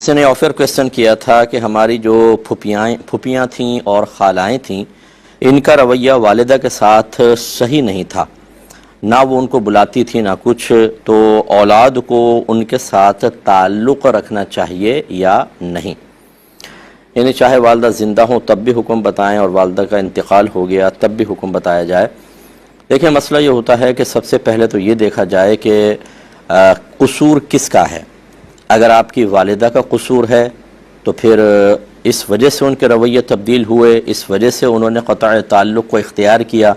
کسی نے offer question کیا تھا کہ ہماری جو پھوپھیاں تھیں اور خالائیں تھیں، ان کا رویہ والدہ کے ساتھ صحیح نہیں تھا، نہ وہ ان کو بلاتی تھی نہ کچھ، تو اولاد کو ان کے ساتھ تعلق رکھنا چاہیے یا نہیں؟ یعنی چاہے والدہ زندہ ہوں تب بھی حکم بتائیں اور والدہ کا انتقال ہو گیا تب بھی حکم بتایا جائے۔ دیکھیں، مسئلہ یہ ہوتا ہے کہ سب سے پہلے تو یہ دیکھا جائے کہ قصور کس کا ہے۔ اگر آپ کی والدہ کا قصور ہے تو پھر اس وجہ سے ان کے رویے تبدیل ہوئے، اس وجہ سے انہوں نے قطع تعلق کو اختیار کیا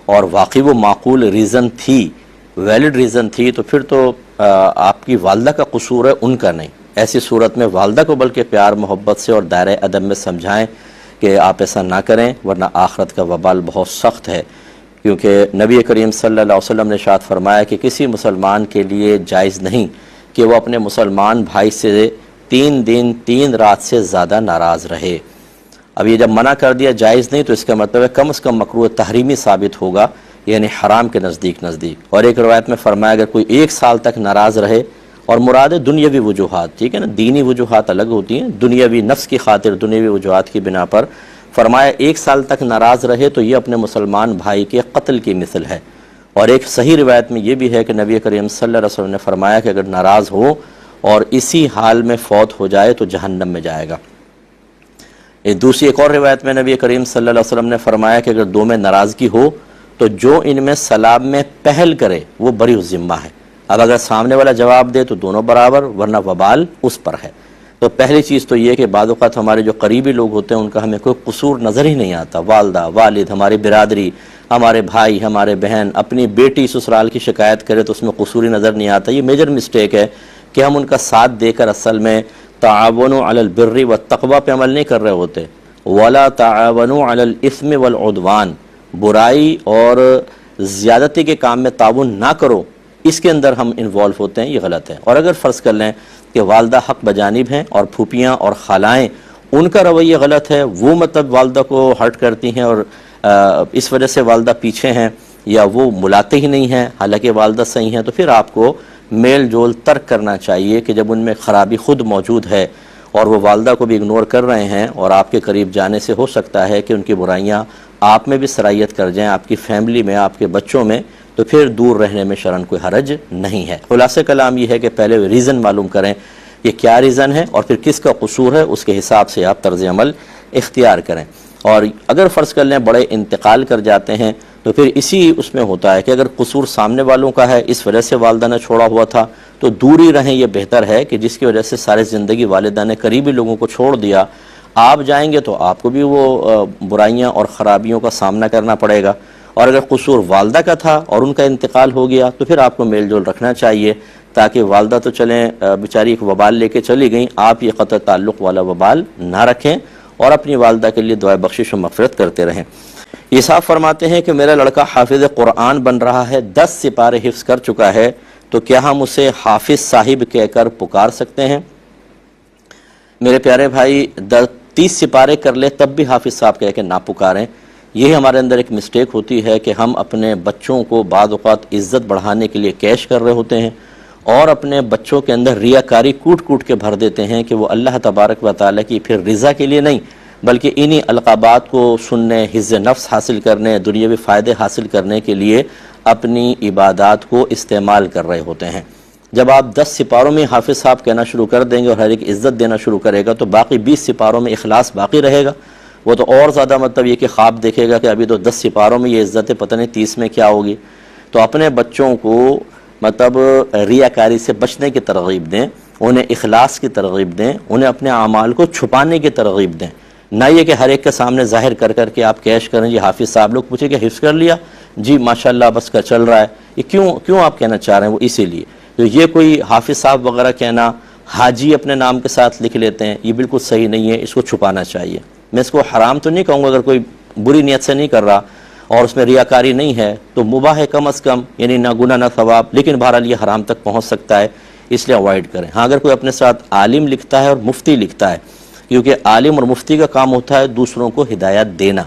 اور واقعی وہ معقول ریزن تھی، ویلڈ ریزن تھی، تو پھر تو آپ کی والدہ کا قصور ہے، ان کا نہیں۔ ایسی صورت میں والدہ کو بلکہ پیار محبت سے اور دائرہ ادب میں سمجھائیں کہ آپ ایسا نہ کریں ورنہ آخرت کا وبال بہت سخت ہے، کیونکہ نبی کریم صلی اللہ علیہ وسلم نے ارشاد فرمایا کہ کسی مسلمان کے لیے جائز نہیں کہ وہ اپنے مسلمان بھائی سے 3 دن 3 رات سے زیادہ ناراض رہے۔ اب یہ جب منع کر دیا جائز نہیں تو اس کا مطلب ہے کم از کم مکروہ تحریمی ثابت ہوگا، یعنی حرام کے نزدیک۔ اور ایک روایت میں فرمایا اگر کوئی 1 سال تک ناراض رہے، اور مراد ہے دنیاوی وجوہات، ٹھیک ہے نا، دینی وجوہات الگ ہوتی ہیں، دنیاوی نفس کی خاطر دنیاوی وجوہات کی بنا پر فرمایا 1 سال تک ناراض رہے تو یہ اپنے مسلمان بھائی کے قتل کی مثل ہے۔ اور ایک صحیح روایت میں یہ بھی ہے کہ نبی کریم صلی اللہ علیہ وسلم نے فرمایا کہ اگر ناراض ہو اور اسی حال میں فوت ہو جائے تو جہنم میں جائے گا۔ ایک اور روایت میں نبی کریم صلی اللہ علیہ وسلم نے فرمایا کہ اگر 2 میں ناراضگی ہو تو جو ان میں سلام میں پہل کرے وہ بری الذمہ ہے۔ اب اگر سامنے والا جواب دے تو دونوں برابر، ورنہ وبال اس پر ہے۔ تو پہلی چیز تو یہ کہ بعض اوقات ہمارے جو قریبی لوگ ہوتے ہیں ان کا ہمیں کوئی قصور نظر ہی نہیں آتا، والدہ، والد، ہماری برادری، ہمارے بھائی، ہمارے بہن، اپنی بیٹی سسرال کی شکایت کرے تو اس میں قصور ہی نظر نہیں آتا۔ یہ میجر مسٹیک ہے کہ ہم ان کا ساتھ دے کر اصل میں تعاونوا علی البر والتقوی پہ عمل نہیں کر رہے ہوتے، ولا تعاونوا علی الاثم والعدوان، برائی اور زیادتی کے کام میں تعاون نہ کرو، اس کے اندر ہم انوالو ہوتے ہیں، یہ غلط ہے۔ اور اگر فرض کر لیں کہ والدہ حق بجانب ہیں اور پھوپھیاں اور خالائیں ان کا رویہ غلط ہے، وہ مطلب والدہ کو ہرٹ کرتی ہیں اور اس وجہ سے والدہ پیچھے ہیں یا وہ ملاتے ہی نہیں ہیں حالانکہ والدہ صحیح ہیں، تو پھر آپ کو میل جول ترک کرنا چاہیے کہ جب ان میں خرابی خود موجود ہے اور وہ والدہ کو بھی اگنور کر رہے ہیں اور آپ کے قریب جانے سے ہو سکتا ہے کہ ان کی برائیاں آپ میں بھی سرایت کر جائیں، آپ کی فیملی میں، آپ کے بچوں میں، تو پھر دور رہنے میں شرعاً کوئی حرج نہیں ہے۔ خلاصہ کلام یہ ہے کہ پہلے ریزن معلوم کریں کہ کیا ریزن ہے اور پھر کس کا قصور ہے، اس کے حساب سے آپ طرز عمل اختیار کریں۔ اور اگر فرض کر لیں بڑے انتقال کر جاتے ہیں تو پھر اسی اس میں ہوتا ہے کہ اگر قصور سامنے والوں کا ہے، اس وجہ سے والدہ نے چھوڑا ہوا تھا تو دور ہی رہیں، یہ بہتر ہے کہ جس کی وجہ سے سارے زندگی والدہ نے قریبی لوگوں کو چھوڑ دیا، آپ جائیں گے تو آپ کو بھی وہ برائیاں اور خرابیوں کا سامنا کرنا پڑے گا۔ اور اگر قصور والدہ کا تھا اور ان کا انتقال ہو گیا تو پھر آپ کو میل جول رکھنا چاہیے، تاکہ والدہ تو چلیں بیچاری ایک وبال لے کے چلی گئیں، آپ یہ قطع تعلق والا وبال نہ رکھیں اور اپنی والدہ کے لیے دعائے بخشش و مغفرت کرتے رہیں۔ یہ صاحب فرماتے ہیں کہ میرا لڑکا حافظ قرآن بن رہا ہے، 10 سپارے حفظ کر چکا ہے، تو کیا ہم اسے حافظ صاحب کہہ کر پکار سکتے ہیں؟ میرے پیارے بھائی، 30 سپارے کر لے تب بھی حافظ صاحب کہہ کے نہ پکاریں۔ یہ ہمارے اندر ایک مسٹیک ہوتی ہے کہ ہم اپنے بچوں کو بعض اوقات عزت بڑھانے کے لیے کیش کر رہے ہوتے ہیں اور اپنے بچوں کے اندر ریاکاری کوٹ کوٹ کے بھر دیتے ہیں کہ وہ اللہ تبارک و تعالیٰ کی پھر رضا کے لیے نہیں بلکہ انہی القابات کو سننے، حظ نفس حاصل کرنے، دنیاوی فائدے حاصل کرنے کے لیے اپنی عبادات کو استعمال کر رہے ہوتے ہیں۔ جب آپ 10 سپاروں میں حافظ صاحب کہنا شروع کر دیں گے اور ہر ایک عزت دینا شروع کرے گا تو باقی 20 سپاروں میں اخلاص باقی رہے گا، وہ تو اور زیادہ مطلب یہ کہ خواب دیکھے گا کہ ابھی تو 10 سپاروں میں یہ عزت ہے، پتہ نہیں 30 میں کیا ہوگی۔ تو اپنے بچوں کو مطلب ریاکاری سے بچنے کی ترغیب دیں، انہیں اخلاص کی ترغیب دیں، انہیں اپنے اعمال کو چھپانے کی ترغیب دیں، نہ یہ کہ ہر ایک کے سامنے ظاہر کر کر کے آپ کیش کریں۔ جی حافظ صاحب، لوگ پوچھے کہ حفظ کر لیا؟ جی ماشاءاللہ بس کا چل رہا ہے۔ یہ کیوں آپ کہنا چاہ رہے ہیں؟ وہ اسی لیے تو یہ کوئی حافظ صاحب وغیرہ کہنا، حاجی اپنے نام کے ساتھ لکھ لیتے ہیں، یہ بالکل صحیح نہیں ہے، اس کو چھپانا چاہیے۔ میں اس کو حرام تو نہیں کہوں گا، اگر کوئی بری نیت سے نہیں کر رہا اور اس میں ریاکاری نہیں ہے تو مباح ہے کم از کم، یعنی نہ گناہ نہ ثواب، لیکن بہرحال یہ حرام تک پہنچ سکتا ہے، اس لیے اوائڈ کریں۔ ہاں اگر کوئی اپنے ساتھ عالم لکھتا ہے اور مفتی لکھتا ہے، کیونکہ عالم اور مفتی کا کام ہوتا ہے دوسروں کو ہدایت دینا،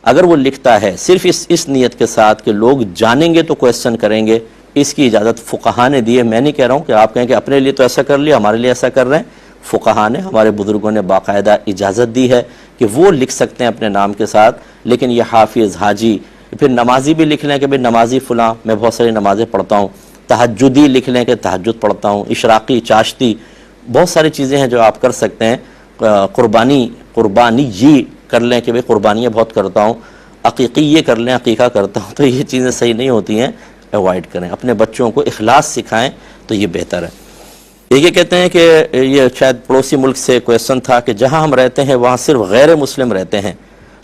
اگر وہ لکھتا ہے صرف اس نیت کے ساتھ کہ لوگ جانیں گے تو کویسچن کریں گے، اس کی اجازت فقہا نے دی ہے۔ میں نہیں کہہ رہا ہوں کہ آپ کہیں کہ اپنے لیے تو ایسا کر لیا، ہمارے لیے ایسا کر رہے ہیں، فقہا نے، ہمارے بزرگوں نے باقاعدہ اجازت دی ہے کہ وہ لکھ سکتے ہیں اپنے نام کے ساتھ، لیکن یہ حافظ، حاجی، پھر نمازی بھی لکھ لیں کہ بھئی نمازی فلاں، میں بہت ساری نمازیں پڑھتا ہوں، تہجدی لکھ لیں کہ تہجد پڑھتا ہوں، اشراقی، چاشتی، بہت ساری چیزیں ہیں جو آپ کر سکتے ہیں۔ قربانی یہ کر لیں کہ بھئی قربانیاں بہت کرتا ہوں، عقیقی یہ کر لیں عقیقہ کرتا ہوں، تو یہ چیزیں صحیح نہیں ہوتی ہیں، اوائڈ کریں، اپنے بچوں کو اخلاص سکھائیں تو یہ بہتر ہے۔ یہ کہتے ہیں کہ یہ شاید پڑوسی ملک سے کویسچن تھا کہ جہاں ہم رہتے ہیں وہاں صرف غیر مسلم رہتے ہیں،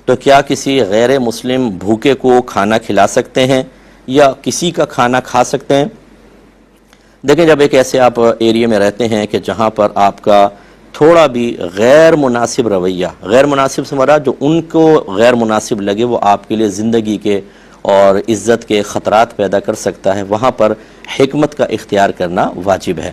تو کیا کسی غیر مسلم بھوکے کو کھانا کھلا سکتے ہیں یا کسی کا کھانا کھا سکتے ہیں؟ دیکھیں، جب ایک ایسے آپ ایریے میں رہتے ہیں کہ جہاں پر آپ کا تھوڑا بھی غیر مناسب رویہ، غیر مناسب سے مراد جو ان کو غیر مناسب لگے وہ آپ کے لیے زندگی کے اور عزت کے خطرات پیدا کر سکتا ہے، وہاں پر حکمت کا اختیار کرنا واجب ہے۔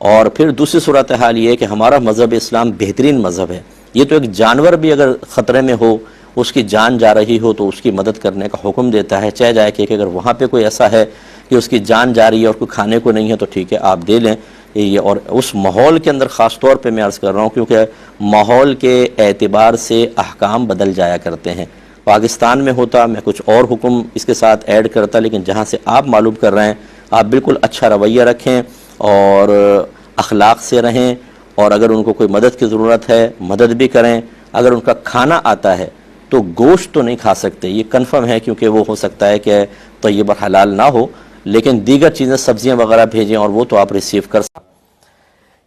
اور پھر دوسری صورتحال یہ ہے کہ ہمارا مذہب اسلام بہترین مذہب ہے، یہ تو ایک جانور بھی اگر خطرے میں ہو، اس کی جان جا رہی ہو تو اس کی مدد کرنے کا حکم دیتا ہے، چاہے جائے کہ اگر وہاں پہ کوئی ایسا ہے کہ اس کی جان جا رہی ہے اور کوئی کھانے کو نہیں ہے تو ٹھیک ہے آپ دے لیں یہ، اور اس ماحول کے اندر خاص طور پہ میں عرض کر رہا ہوں کیونکہ ماحول کے اعتبار سے احکام بدل جایا کرتے ہیں۔ پاکستان میں ہوتا میں کچھ اور حکم اس کے ساتھ ایڈ کرتا، لیکن جہاں سے آپ معلوم کر رہے ہیں آپ بالکل اچھا رویہ رکھیں اور اخلاق سے رہیں، اور اگر ان کو کوئی مدد کی ضرورت ہے مدد بھی کریں۔ اگر ان کا کھانا آتا ہے تو گوشت تو نہیں کھا سکتے، یہ کنفرم ہے، کیونکہ وہ ہو سکتا ہے کہ طیب اور حلال نہ ہو، لیکن دیگر چیزیں سبزیاں وغیرہ بھیجیں اور وہ تو آپ ریسیو کر سکتے۔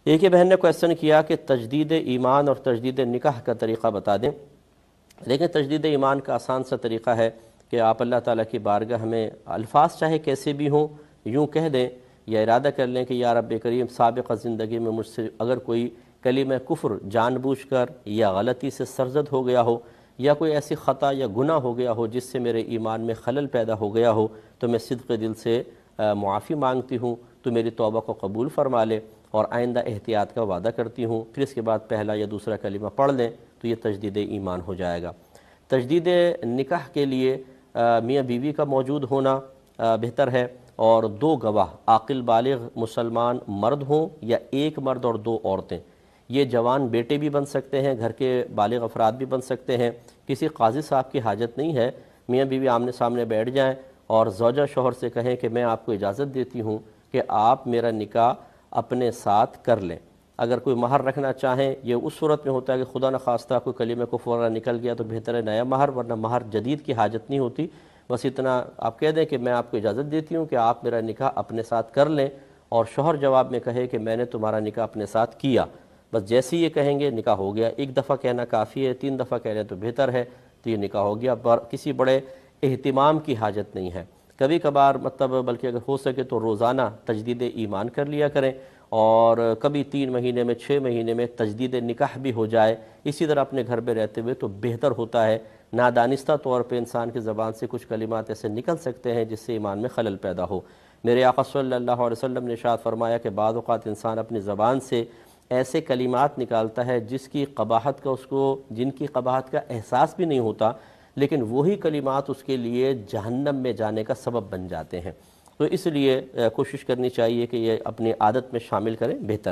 ایک بہن نے کویسچن کیا کہ تجدید ایمان اور تجدید نکاح کا طریقہ بتا دیں۔ لیکن تجدید ایمان کا آسان سا طریقہ ہے کہ آپ اللہ تعالیٰ کی بارگاہ میں الفاظ چاہے کیسے بھی ہوں یوں کہہ دیں یا ارادہ کر لیں کہ یا رب کریم سابقہ زندگی میں مجھ سے اگر کوئی کلمہ کفر جان بوجھ کر یا غلطی سے سرزد ہو گیا ہو یا کوئی ایسی خطا یا گناہ ہو گیا ہو جس سے میرے ایمان میں خلل پیدا ہو گیا ہو، تو میں صدق دل سے معافی مانگتی ہوں، تو میری توبہ کو قبول فرما لے اور آئندہ احتیاط کا وعدہ کرتی ہوں۔ پھر اس کے بعد پہلا یا دوسرا کلمہ پڑھ لیں تو یہ تجدید ایمان ہو جائے گا۔ تجدید نکاح کے لیے میاں بیوی کا موجود ہونا بہتر ہے، اور دو گواہ عاقل بالغ مسلمان مرد ہوں یا ایک مرد اور دو عورتیں، یہ جوان بیٹے بھی بن سکتے ہیں، گھر کے بالغ افراد بھی بن سکتے ہیں، کسی قاضی صاحب کی حاجت نہیں ہے، میاں بیوی آمنے سامنے بیٹھ جائیں اور زوجہ شوہر سے کہیں کہ میں آپ کو اجازت دیتی ہوں کہ آپ میرا نکاح اپنے ساتھ کر لیں۔ اگر کوئی مہر رکھنا چاہیں، یہ اس صورت میں ہوتا ہے کہ خدا نخواستہ کوئی کلمہ کفر وغیرہ نکل گیا تو بہتر ہے نیا مہر، ورنہ مہر جدید کی حاجت نہیں ہوتی، بس اتنا آپ کہہ دیں کہ میں آپ کو اجازت دیتی ہوں کہ آپ میرا نکاح اپنے ساتھ کر لیں، اور شوہر جواب میں کہے کہ میں نے تمہارا نکاح اپنے ساتھ کیا، بس جیسے یہ کہیں گے نکاح ہو گیا۔ ایک دفعہ کہنا کافی ہے، 3 دفعہ کہہ لیں تو بہتر ہے، تو یہ نکاح ہو گیا، پر کسی بڑے اہتمام کی حاجت نہیں ہے۔ کبھی کبھار بلکہ اگر ہو سکے تو روزانہ تجدید ایمان کر لیا کریں، اور کبھی 3 مہینے میں 6 مہینے میں تجدید نکاح بھی ہو جائے، اسی طرح اپنے گھر میں رہتے ہوئے تو بہتر ہوتا ہے۔ نادانستہ طور پہ انسان کی زبان سے کچھ کلمات ایسے نکل سکتے ہیں جس سے ایمان میں خلل پیدا ہو۔ میرے آقا صلی اللہ علیہ وسلم نے ارشاد فرمایا کہ بعض اوقات انسان اپنی زبان سے ایسے کلمات نکالتا ہے جن کی قباحت کا احساس بھی نہیں ہوتا، لیکن وہی کلمات اس کے لیے جہنم میں جانے کا سبب بن جاتے ہیں۔ تو اس لیے کوشش کرنی چاہیے کہ یہ اپنی عادت میں شامل کریں، بہتر